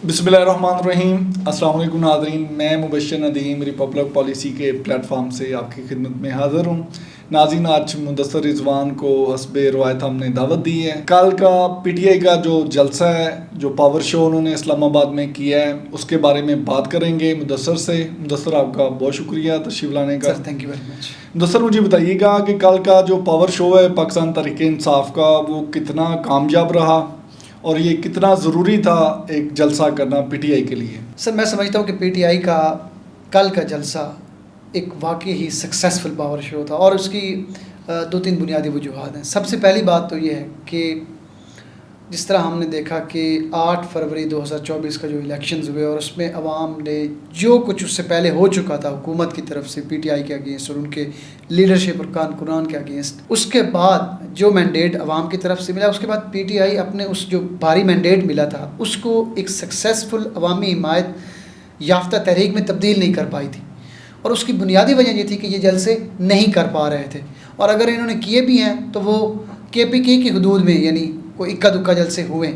بسم اللہ الرحمن الرحیم. السلام علیکم ناظرین, میں مبشر ندیم ریپبلک پالیسی کے پلیٹ فارم سے آپ کی خدمت میں حاضر ہوں. ناظرین, آج مدثر رضوان کو حسب روایت ہم نے دعوت دی ہے. کل کا پی ٹی آئی کا جو جلسہ ہے, جو پاور شو انہوں نے اسلام آباد میں کیا ہے, اس کے بارے میں بات کریں گے مدثر سے. مدثر, آپ کا بہت شکریہ تشریف لانے کا. Sir thank you very much. Mudassir, مجھے بتائیے گا کہ کل کا جو پاور شو ہے پاکستان تحریک انصاف کا, وہ کتنا کامیاب رہا اور یہ کتنا ضروری تھا ایک جلسہ کرنا پی ٹی آئی کے لیے؟ سر میں سمجھتا ہوں کہ پی ٹی آئی کا کل کا جلسہ ایک واقعی ہی سکسیسفل پاور شو تھا, اور اس کی دو تین بنیادی وجوہات ہیں. سب سے پہلی بات تو یہ ہے کہ جس طرح ہم نے دیکھا کہ 8 فروری 2024 کا جو الیکشنز ہوئے, اور اس میں عوام نے جو کچھ اس سے پہلے ہو چکا تھا حکومت کی طرف سے پی ٹی آئی کے اگینسٹ اور ان کے لیڈرشپ اور کارکنان کے اگینسٹ, اس کے بعد جو مینڈیٹ عوام کی طرف سے ملا, اس کے بعد پی ٹی آئی اپنے اس جو بھاری مینڈیٹ ملا تھا اس کو ایک سکسیسفل عوامی حمایت یافتہ تحریک میں تبدیل نہیں کر پائی تھی. اور اس کی بنیادی وجہ یہ تھی کہ یہ جلسے نہیں کر پا رہے تھے, اور اگر انہوں نے کیے بھی ہیں تو وہ کے پی کے کی حدود میں, یعنی کوئی اکا دکا جلسے ہوئے.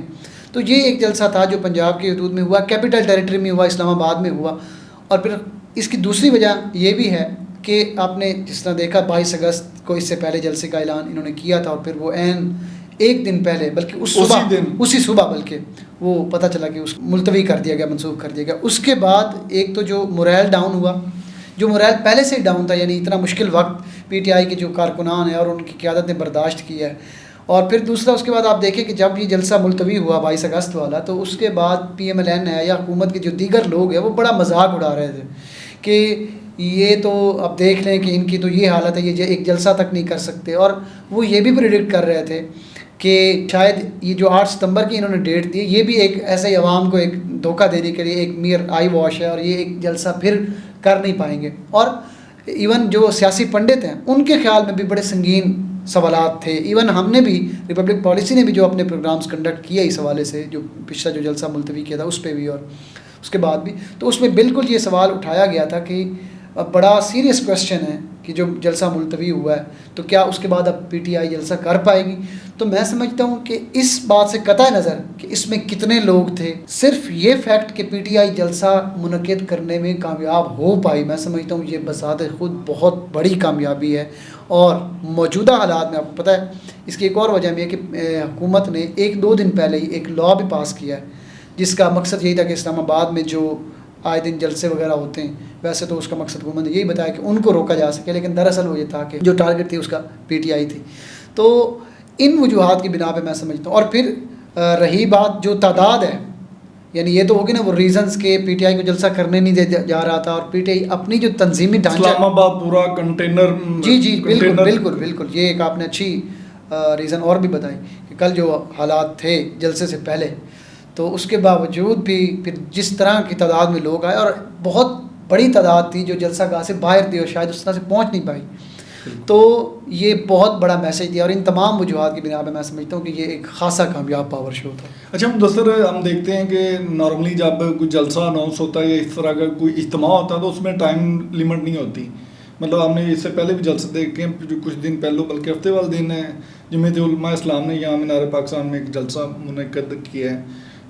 تو یہ ایک جلسہ تھا جو پنجاب کی حدود میں ہوا, کیپٹل ٹیریٹری میں ہوا, اسلام آباد میں ہوا. اور پھر اس کی دوسری وجہ یہ بھی ہے کہ آپ نے جس طرح دیکھا 22 اگست کو اس سے پہلے جلسے کا اعلان انہوں نے کیا تھا, اور پھر وہ ایک دن پہلے, بلکہ اسی صبح بلکہ وہ پتہ چلا کہ اس ملتوی کر دیا گیا, منسوخ کر دیا گیا. اس کے بعد ایک تو جو مورائل ڈاؤن ہوا, جو مورائل پہلے سے ڈاؤن تھا, یعنی اتنا مشکل وقت پی ٹی آئی کے جو کارکنان ہیں اور ان کی قیادت نے برداشت کیا ہے. اور پھر دوسرا اس کے بعد آپ دیکھیں کہ جب یہ جلسہ ملتوی ہوا 22 اگست والا, تو اس کے بعد پی ایم ایل این ہے یا حکومت کے جو دیگر لوگ ہیں وہ بڑا مذاق اڑا رہے تھے کہ یہ تو اب دیکھ لیں کہ ان کی تو یہ حالت ہے, یہ ایک جلسہ تک نہیں کر سکتے. اور وہ یہ بھی پریڈکٹ کر رہے تھے کہ شاید یہ جو 8 ستمبر کی انہوں نے ڈیٹ دی, یہ بھی ایک ایسے ہی عوام کو ایک دھوکہ دینے کے لیے ایک میئر آئی واش ہے, اور یہ ایک جلسہ پھر کر نہیں پائیں گے. اور ایون جو سیاسی پنڈت ہیں ان کے خیال میں بھی بڑے سنگین سوالات تھے. ایون ہم نے بھی ریپبلک پالیسی نے بھی جو اپنے پروگرامز کنڈکٹ کیے اس حوالے سے, جو پچھلا جو جلسہ ملتوی کیا تھا اس پہ بھی اور اس کے بعد بھی, تو اس میں بالکل یہ سوال اٹھایا گیا تھا کہ بڑا سیریس کویسچن ہے کہ جو جلسہ ملتوی ہوا ہے تو کیا اس کے بعد اب پی ٹی آئی جلسہ کر پائے گی. تو میں سمجھتا ہوں کہ اس بات سے قطع نظر کہ اس میں کتنے لوگ تھے, صرف یہ فیکٹ کہ پی ٹی آئی جلسہ منعقد کرنے میں کامیاب ہو پائی, میں سمجھتا ہوں یہ بذات خود بہت بڑی کامیابی ہے. اور موجودہ حالات میں آپ کو پتہ ہے اس کی ایک اور وجہ بھی ہے کہ حکومت نے 1-2 دن پہلے ہی ایک لا بھی پاس کیا ہے, جس کا مقصد یہی تھا کہ اسلام آباد میں جو آئے دن جلسے وغیرہ ہوتے ہیں, ویسے تو اس کا مقصد حکومت نے یہی بتایا کہ ان کو روکا جا سکے, لیکن دراصل وہ یہ تھا کہ جو ٹارگٹ تھی اس کا پی ٹی آئی تھی. تو ان وجوہات کی بنا پہ میں سمجھتا ہوں. اور پھر رہی بات جو تعداد ہے, یعنی یہ تو ہوگی نا وہ ریزنز کے پی ٹی آئی کو جلسہ کرنے نہیں دیا جا رہا تھا, اور پی ٹی آئی اپنی جو تنظیمی ڈھانچہ, اسلام آباد پورا کنٹینر. جی بالکل یہ ایک آپ نے اچھی ریزن اور بھی بتائی کہ کل جو حالات تھے جلسے سے پہلے, تو اس کے باوجود بھی پھر جس طرح کی تعداد میں لوگ آئے, اور بہت بڑی تعداد تھی جو جلسہ گاہ سے باہر تھی اور شاید اس طرح سے پہنچ نہیں پائی, تو یہ بہت بڑا میسج دیا. اور ان تمام وجوہات کی بنا پہ میں سمجھتا ہوں کہ یہ ایک خاصا کامیاب پاور شو تھا. اچھا مدثر, ہم دیکھتے ہیں کہ نارملی جب کوئی جلسہ اناؤنس ہوتا ہے یا اس طرح کا کوئی اجتماع ہوتا ہے تو اس میں ٹائم لمٹ نہیں ہوتی. مطلب ہم نے اس سے پہلے بھی جلسے دیکھے ہیں جو کچھ دن پہلے, بلکہ ہفتے والے دن ہے جمعیت علماء اسلام نے یہاں مینار پاکستان میں ایک جلسہ منعقد کیا ہے,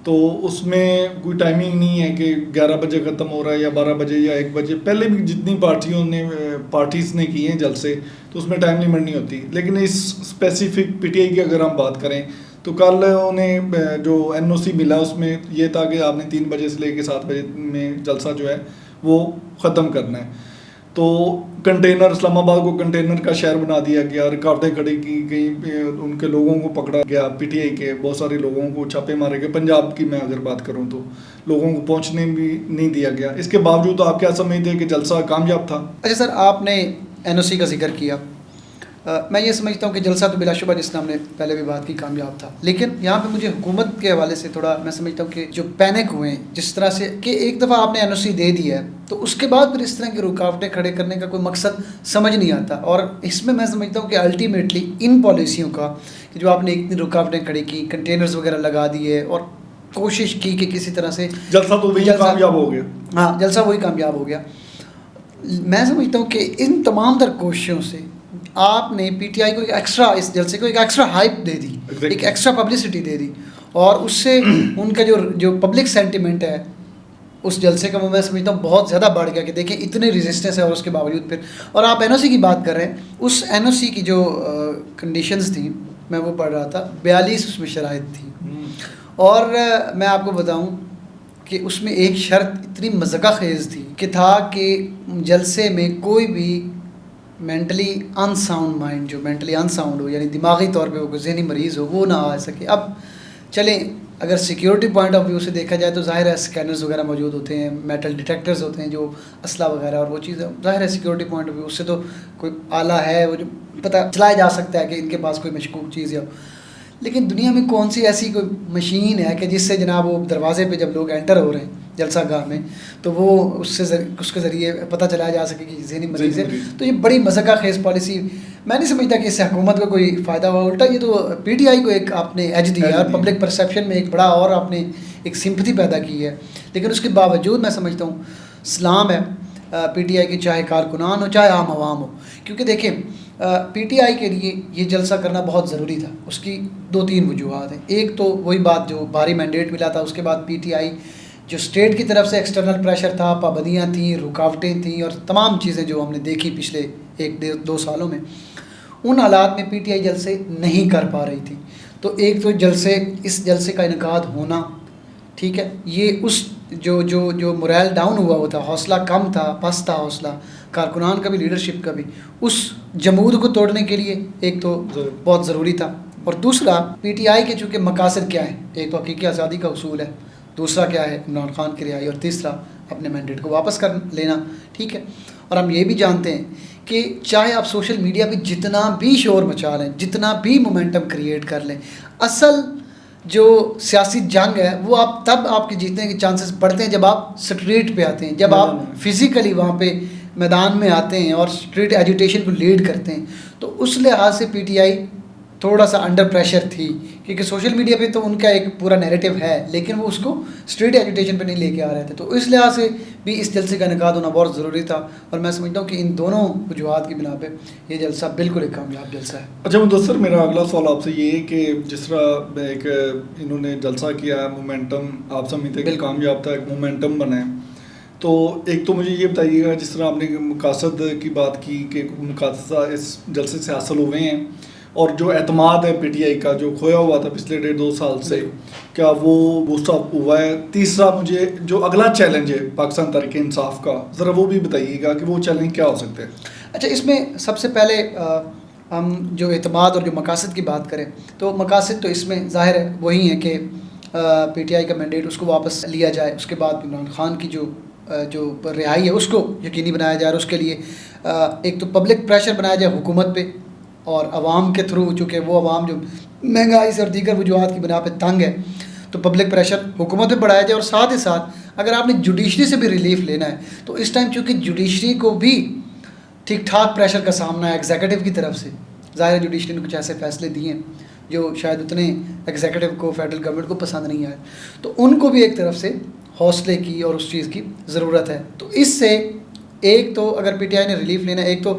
تو اس میں کوئی ٹائمنگ نہیں ہے کہ 11 بجے ختم ہو رہا ہے یا 12 بجے یا 1 بجے. پہلے بھی جتنی پارٹیز نے کیے ہیں جلسے تو اس میں ٹائم لمٹ نہیں ہوتی. لیکن اس اسپیسیفک پی ٹی آئی کی اگر ہم بات کریں تو کل انہیں جو این او سی ملا اس میں یہ تھا کہ آپ نے 3 بجے سے لے کے 7 بجے میں جلسہ جو ہے وہ ختم کرنا ہے. تو کنٹینر, اسلام آباد کو کنٹینر کا شہر بنا دیا گیا, رکاوٹیں کھڑی کی گئیں, ان کے لوگوں کو پکڑا گیا, پی ٹی آئی کے بہت سارے لوگوں کو چھاپے مارے گئے. پنجاب کی میں اگر بات کروں تو لوگوں کو پہنچنے بھی نہیں دیا گیا. اس کے باوجود آپ کیا سمجھتے ہیں کہ جلسہ کامیاب تھا؟ اچھا سر, آپ نے این او سی کا ذکر کیا, میں یہ سمجھتا ہوں کہ جلسہ تو بلا شبہ جس نے ہم نے پہلے بھی بات کی کامیاب تھا, لیکن یہاں پہ مجھے حکومت کے حوالے سے تھوڑا میں سمجھتا ہوں کہ جو پینک ہوئے ہیں جس طرح سے کہ ایک دفعہ آپ نے این او سی دے دی ہے تو اس کے بعد پھر اس طرح کی رکاوٹیں کھڑے کرنے کا کوئی مقصد سمجھ نہیں آتا. اور اس میں سمجھتا ہوں کہ الٹیمیٹلی ان پالیسیوں کا کہ جو آپ نے اتنی رکاوٹیں کھڑی کی, کنٹینرز وغیرہ لگا دیے اور کوشش کی کہ کسی طرح سے جلسہ تو وہی کامیاب ہو گیا. ہاں, جلسہ وہی کامیاب ہو گیا. میں سمجھتا ہوں کہ ان تمام تر کوششوں سے آپ نے پی ٹی آئی کو ایک ایکسٹرا, اس جلسے کو ایک ایکسٹرا ہائپ دے دی, ایک ایکسٹرا پبلسٹی دے دی. اور اس سے ان کا جو پبلک سینٹیمنٹ ہے اس جلسے کا میں سمجھتا ہوں بہت زیادہ بڑھ گیا کہ دیکھیں اتنے ریزسٹنس ہے اور اس کے باوجود پھر. اور آپ این او سی کی بات کر رہے ہیں, اس این او سی کی جو کنڈیشنز تھیں میں وہ پڑھ رہا تھا, 42 اس میں شرائط تھی. اور میں آپ کو بتاؤں کہ اس میں ایک شرط اتنی مذاق خیز تھی کہ تھا کہ جلسے میں کوئی بھی مینٹلی ان ساؤنڈ مائنڈ, جو مینٹلی ان ساؤنڈ ہو یعنی دماغی طور پہ وہ کوئی ذہنی مریض ہو, وہ نہ آ سکے. اب چلیں اگر سیکیورٹی پوائنٹ آف ویو سے دیکھا جائے تو ظاہر ہے اسکینرز وغیرہ موجود ہوتے ہیں, میٹل ڈیٹیکٹرز ہوتے ہیں جو اسلحہ وغیرہ اور وہ چیزیں, ظاہر ہے سیکیورٹی پوائنٹ آف ویو اس سے تو کوئی آلہ ہے وہ جو پتہ چلایا جا سکتا ہے کہ ان کے پاس کوئی مشکوک چیز ہے. لیکن دنیا میں کون سی ایسی کوئی مشین ہے کہ جس سے جناب وہ دروازے پہ جب لوگ انٹر ہو رہے ہیں جلسہ گاہ میں تو وہ اس کے ذریعے پتہ چلایا جا سکے کہ ذہنی مریض ہے. تو یہ بڑی مذاق خیز پالیسی, میں نہیں سمجھتا کہ اس سے حکومت کو کوئی فائدہ ہوا, الٹا یہ تو پی ٹی آئی کو ایک آپ نے ایج دیا اور پبلک پرسیپشن میں ایک بڑا اور آپ نے ایک سمپتھی پیدا کی ہے. لیکن اس کے باوجود میں سمجھتا ہوں سلام ہے پی ٹی آئی کے, چاہے کارکنان ہو چاہے عام عوام ہو, کیونکہ دیکھیں پی ٹی آئی کے لیے یہ جلسہ کرنا بہت ضروری تھا. اس کی 2-3 وجوہات ہیں. ایک تو وہی بات جو بھاری مینڈیٹ ملا تھا, اس کے بعد پی ٹی آئی جو اسٹیٹ کی طرف سے ایکسٹرنل پریشر تھا, پابندیاں تھیں, رکاوٹیں تھیں اور تمام چیزیں جو ہم نے دیکھی پچھلے 1-2 سالوں میں, ان حالات میں پی ٹی آئی جلسے نہیں کر پا رہی تھی. تو ایک تو اس جلسے کا انعقاد ہونا, ٹھیک ہے, یہ اس جو موریل ڈاؤن ہوا تھا, حوصلہ کم تھا, پست تھا حوصلہ کارکنان کا بھی, لیڈرشپ کا بھی, اس جمود کو توڑنے کے لیے ایک تو بہت ضروری تھا. اور دوسرا پی ٹی آئی کے چونکہ مقاصد کیا ہیں, ایک تو حقیقی آزادی کا اصول ہے, دوسرا کیا ہے عمران خان کی رہائی, اور تیسرا اپنے مینڈیٹ کو واپس کر لینا, ٹھیک ہے. اور ہم یہ بھی جانتے ہیں کہ چاہے آپ سوشل میڈیا پہ جتنا بھی شور مچا لیں, جتنا بھی مومنٹم کریٹ کر لیں, اصل جو سیاسی جنگ ہے وہ آپ کے جیتنے کے چانسز بڑھتے ہیں جب آپ اسٹریٹ پہ آتے ہیں, جب آپ فزیکلی وہاں پہ میدان میں آتے ہیں اور اسٹریٹ ایجوٹیشن کو لیڈ کرتے ہیں. تو اس لحاظ سے پی ٹی آئی تھوڑا سا انڈر پریشر تھی, کیونکہ سوشل میڈیا پہ تو ان کا ایک پورا نیریٹو ہے لیکن وہ اس کو اسٹریٹ ایجوٹیشن پہ نہیں لے کے آ رہے تھے. تو اس لحاظ سے بھی اس جلسے کا انعقاد ہونا بہت ضروری تھا, اور میں سمجھتا ہوں کہ ان دونوں وجوہات کی بنا پہ یہ جلسہ بالکل ایک کامیاب جلسہ ہے. اچھا مدثر, میرا اگلا سوال آپ سے یہ ہے کہ جس طرح ایک انہوں نے جلسہ کیا ہے, مومنٹم آپ سمجھتے ہیں کہ کامیاب تھا, ایک مومنٹم بنا ہے, تو ایک تو مجھے یہ بتائیے گا جس طرح آپ نے مقاصد کی بات کی کہ مقاصد اس جلسے سے حاصل ہوئے ہیں, اور جو اعتماد ہے پی ٹی آئی کا جو کھویا ہوا تھا پچھلے 1.5-2 سال سے, کیا وہ بوسٹ اپ ہوا ہے؟ تیسرا مجھے جو اگلا چیلنج ہے پاکستان تحریک انصاف کا, ذرا وہ بھی بتائیے گا کہ وہ چیلنج کیا ہو سکتے ہیں. اچھا, اس میں سب سے پہلے ہم جو اعتماد اور جو مقاصد کی بات کریں تو مقاصد تو اس میں ظاہر ہے وہی ہیں کہ پی ٹی آئی کا مینڈیٹ اس کو واپس لیا جائے, اس کے بعد عمران خان کی جو رہائی ہے اس کو یقینی بنایا جائے, اور اس کے لیے ایک تو پبلک پریشر بنایا جائے حکومت پہ اور عوام کے تھرو, چونکہ وہ عوام جو مہنگائی سے اور دیگر وجوہات کی بنا پہ تنگ ہے, تو پبلک پریشر حکومت پہ بڑھایا جائے. اور ساتھ ہی ساتھ اگر آپ نے جوڈیشری سے بھی ریلیف لینا ہے تو اس ٹائم چونکہ جوڈیشری کو بھی ٹھیک ٹھاک پریشر کا سامنا ہے ایگزیکٹو کی طرف سے, ظاہر جوڈیشری نے کچھ ایسے فیصلے دیے ہیں جو شاید اتنے ایگزیکٹو کو, فیڈرل گورنمنٹ کو پسند نہیں آئے, تو ان کو بھی ایک طرف سے حوصلے کی اور اس چیز کی ضرورت ہے. تو اس سے ایک تو اگر پی ٹی آئی نے ریلیف لینا ہے, ایک تو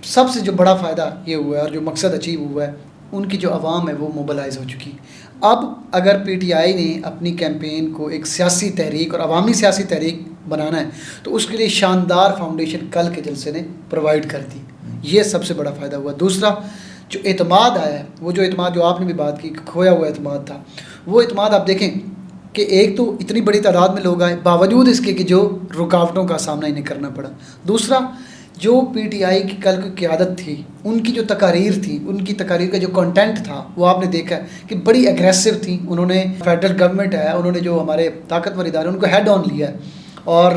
سب سے جو بڑا فائدہ یہ ہوا ہے اور جو مقصد اچیو ہوا ہے, ان کی جو عوام ہے وہ موبلائز ہو چکی. اب اگر پی ٹی آئی نے اپنی کیمپین کو ایک سیاسی تحریک اور عوامی سیاسی تحریک بنانا ہے تو اس کے لیے شاندار فاؤنڈیشن کل کے جلسے نے پرووائڈ کر دی, یہ سب سے بڑا فائدہ ہوا. دوسرا جو اعتماد آیا ہے, وہ جو اعتماد جو آپ نے بھی بات کی کھویا ہوا اعتماد تھا, وہ اعتماد آپ دیکھیں کہ ایک تو اتنی بڑی تعداد میں لوگ آئے باوجود اس کے کہ جو رکاوٹوں کا سامنا انہیں کرنا پڑا. دوسرا جو پی ٹی آئی کی کل کی قیادت تھی, ان کی جو تقاریر تھی, ان کی تقاریر کا جو کنٹینٹ تھا وہ آپ نے دیکھا ہے کہ بڑی ایگریسو تھی. انہوں نے فیڈرل گورنمنٹ ہے, انہوں نے جو ہمارے طاقتور ادارے ان کو ہیڈ آن لیا ہے اور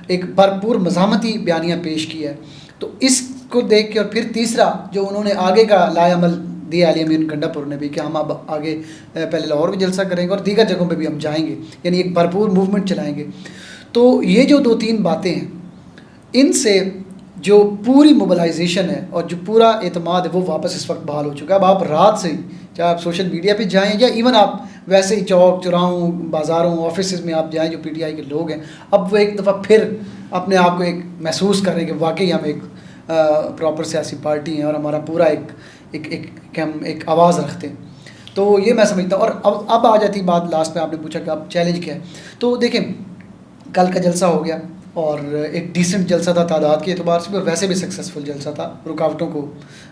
ایک بھرپور مزاحمتی بیانیہ پیش کیا ہے. تو اس کو دیکھ کے, اور پھر تیسرا جو انہوں نے آگے کا لائے عمل دیا علی امین گنڈا پور نے بھی کہ ہم اب آگے پہلے لاہور بھی جلسہ کریں گے اور دیگر جگہوں پہ بھی ہم جائیں گے, یعنی ایک بھرپور موومنٹ چلائیں گے. تو یہ جو 2-3 باتیں ہیں, ان سے جو پوری موبلائزیشن ہے اور جو پورا اعتماد ہے وہ واپس اس وقت بحال ہو چکا ہے. اب آپ رات سے ہی, چاہے آپ سوشل میڈیا پہ جائیں یا ایون آپ ویسے ہی چوک چوراہوں, بازاروں, آفیسز میں آپ جائیں جو پی ٹی آئی کے لوگ ہیں, اب وہ ایک دفعہ پھر اپنے آپ کو ایک محسوس کر رہے ہیں کہ واقعی ہم ایک پراپر سیاسی پارٹی ہیں اور ہمارا پورا ہم ایک آواز رکھتے ہیں. تو یہ میں سمجھتا ہوں. اور اب آ جاتی بات لاسٹ میں، آپ نے پوچھا کہ اب چیلنج کیا ہے. تو دیکھیں کل کا جلسہ ہو گیا اور ایک ڈیسنٹ جلسہ تھا تعداد کے اعتبار سے بھی، اور ویسے بھی سکسیزفل جلسہ تھا رکاوٹوں کو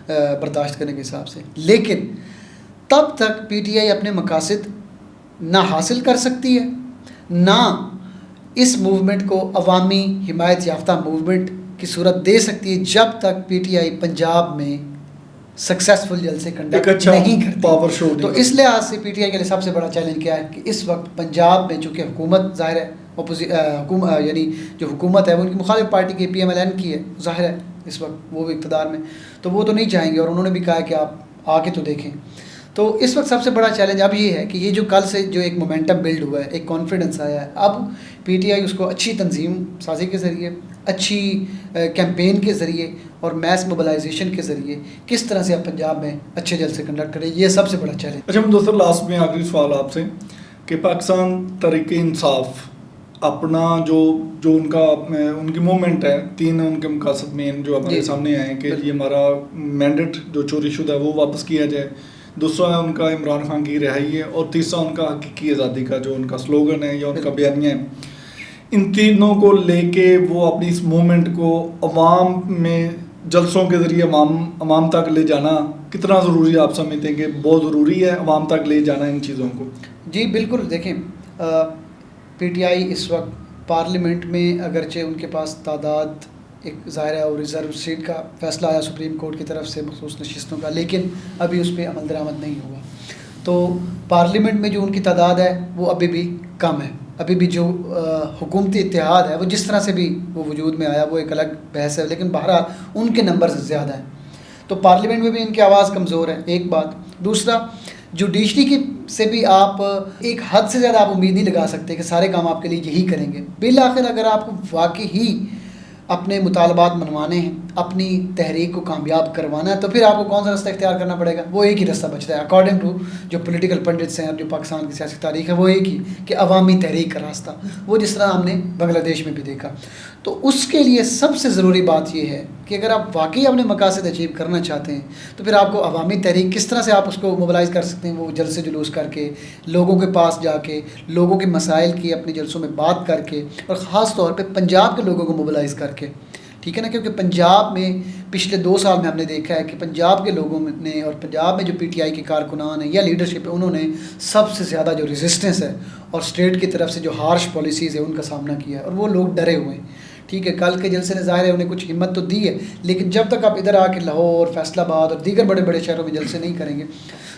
برداشت کرنے کے حساب سے. لیکن تب تک پی ٹی آئی اپنے مقاصد نہ حاصل کر سکتی ہے، نہ اس موومنٹ کو عوامی حمایت یافتہ موومنٹ کی صورت دے سکتی ہے جب تک پی ٹی آئی پنجاب میں سکسیزفل جلسے کنڈکٹ نہیں کرتی. Power show. تو اس لحاظ سے پی ٹی آئی کے لیے سب سے بڑا چیلنج کیا ہے کہ اس وقت پنجاب میں چونکہ حکومت ظاہر ہے یعنی جو حکومت ہے وہ ان کی مخالف پارٹی کی پی ایم ایل این کی ہے، ظاہر ہے اس وقت وہ بھی اقتدار میں، تو وہ تو نہیں چاہیں گے، اور انہوں نے بھی کہا کہ آپ آ کے تو دیکھیں. تو اس وقت سب سے بڑا چیلنج اب یہ ہے کہ یہ جو کل سے جو ایک مومنٹم بلڈ ہوا ہے، ایک کانفیڈنس آیا ہے، اب پی ٹی آئی اس کو اچھی تنظیم سازی کے ذریعے، اچھی کیمپین کے ذریعے اور میس موبلائزیشن کے ذریعے کس طرح سے اب پنجاب میں اچھے جلسے کنڈکٹ کرے، یہ سب سے بڑا چیلنج. اچھا دوستر لاسٹ میں آخری سوال آپ سے کہ پاکستان تحریک انصاف اپنا جو ان کا ان کی موومنٹ ہے، 3 ان کے مقاصد مین جو ہمارے سامنے آئے ہیں کہ یہ ہمارا مینڈیٹ جو چوری شدہ ہے وہ واپس کیا جائے، دوسرا ہے ان کا عمران خان کی رہائی ہے، اور تیسرا ان کا حقیقی آزادی کا جو ان کا سلوگن ہے یا ان کا بیانیہ ہے. ان تینوں کو لے کے وہ اپنی اس موومنٹ کو عوام میں جلسوں کے ذریعے عوام تک لے جانا کتنا ضروری ہے؟ آپ سمجھتے ہیں کہ بہت ضروری ہے عوام تک لے جانا ان چیزوں کو؟ جی بالکل. دیکھیں پی ٹی آئی اس وقت پارلیمنٹ میں اگرچہ ان کے پاس تعداد ایک ظاہر ہے اور ریزرو سیٹ کا فیصلہ آیا سپریم کورٹ کی طرف سے مخصوص نشستوں کا، لیکن ابھی اس پہ عمل درآمد نہیں ہوا. تو پارلیمنٹ میں جو ان کی تعداد ہے وہ ابھی بھی کم ہے. ابھی بھی جو حکومتی اتحاد ہے وہ جس طرح سے بھی وہ وجود میں آیا وہ ایک الگ بحث ہے، لیکن بہرحال ان کے نمبر زیادہ ہیں. تو پارلیمنٹ میں بھی ان کی آواز کمزور ہے، ایک بات. دوسرا جوڈیشری کی سے بھی آپ ایک حد سے زیادہ آپ امید نہیں لگا سکتے کہ سارے کام آپ کے لیے یہی کریں گے. بالآخر اگر آپ کو واقعی ہی اپنے مطالبات منوانے ہیں، اپنی تحریک کو کامیاب کروانا ہے، تو پھر آپ کو کون سا راستہ اختیار کرنا پڑے گا؟ وہ ایک ہی راستہ بچتا ہے اکارڈنگ ٹو جو پولیٹیکل پنڈتس ہیں اور جو پاکستان کی سیاسی تاریخ ہے، وہ ایک ہی کہ عوامی تحریک کا راستہ، وہ جس طرح ہم نے بنگلہ دیش میں بھی دیکھا. تو اس کے لیے سب سے ضروری بات یہ ہے کہ اگر آپ واقعی اپنے مقاصد اچیو کرنا چاہتے ہیں تو پھر آپ کو عوامی تحریک کس طرح سے آپ اس کو موبلائز کر سکتے ہیں؟ وہ جلسے جلوس کر کے، لوگوں کے پاس جا کے، لوگوں کے مسائل کی اپنے جلسوں میں بات کر کے، اور خاص طور پہ پنجاب کے لوگوں کو موبلائز کر کے. ٹھیک ہے نا، کیونکہ پنجاب میں پچھلے 2 سال میں ہم نے دیکھا ہے کہ پنجاب کے لوگوں نے اور پنجاب میں جو پی ٹی آئی کے کارکنان ہیں یا لیڈرشپ ہے، انہوں نے سب سے زیادہ جو ریزسٹنس ہے اور اسٹیٹ کی طرف سے جو ہارش پالیسیز ہے ان کا سامنا کیا ہے، اور وہ لوگ ڈرے ہوئے ہیں. ٹھیک ہے، کل کے جلسے نے ظاہر ہے انہیں کچھ ہمت تو دی ہے، لیکن جب تک آپ ادھر آ کے لاہور، فیصل آباد اور دیگر بڑے بڑے شہروں میں جلسے نہیں کریں گے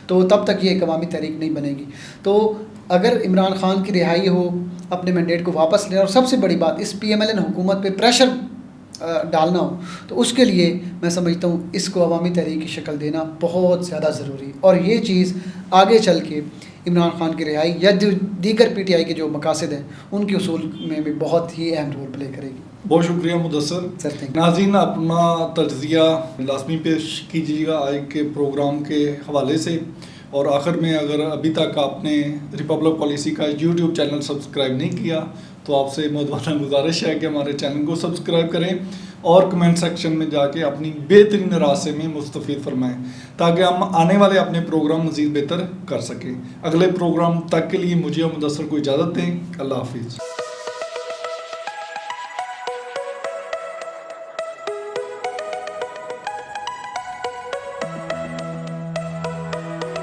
تو تب تک یہ ایک عوامی تحریک نہیں بنے گی. تو اگر عمران خان کی رہائی ہو، اپنے مینڈیٹ کو واپس لیں، اور سب سے بڑی بات اس پی ایم ایل این حکومت پہ پریشر ڈالنا ہو، تو اس کے لیے میں سمجھتا ہوں اس کو عوامی تحریک کی شکل دینا بہت زیادہ ضروری، اور یہ چیز آگے چل کے عمران خان کی رہائی یا دیگر پی ٹی آئی کے جو مقاصد ہیں ان کے اصول میں بھی بہت ہی اہم رول پلے کرے گی. بہت شکریہ مدثر. ناظرین اپنا تجزیہ لازمی پیش کیجیے گا آج کے پروگرام کے حوالے سے، اور آخر میں اگر ابھی تک آپ نے ریپبلک پالیسی کا یوٹیوب چینل سبسکرائب نہیں کیا تو آپ سے مودبانہ گزارش ہے کہ ہمارے چینل کو سبسکرائب کریں اور کمنٹ سیکشن میں جا کے اپنی بہترین راستے میں مستفید فرمائیں تاکہ ہم آنے والے اپنے پروگرام مزید بہتر کر سکیں. اگلے پروگرام تک کے لیے مجھے اور مدثر کو اجازت دیں. اللہ حافظ.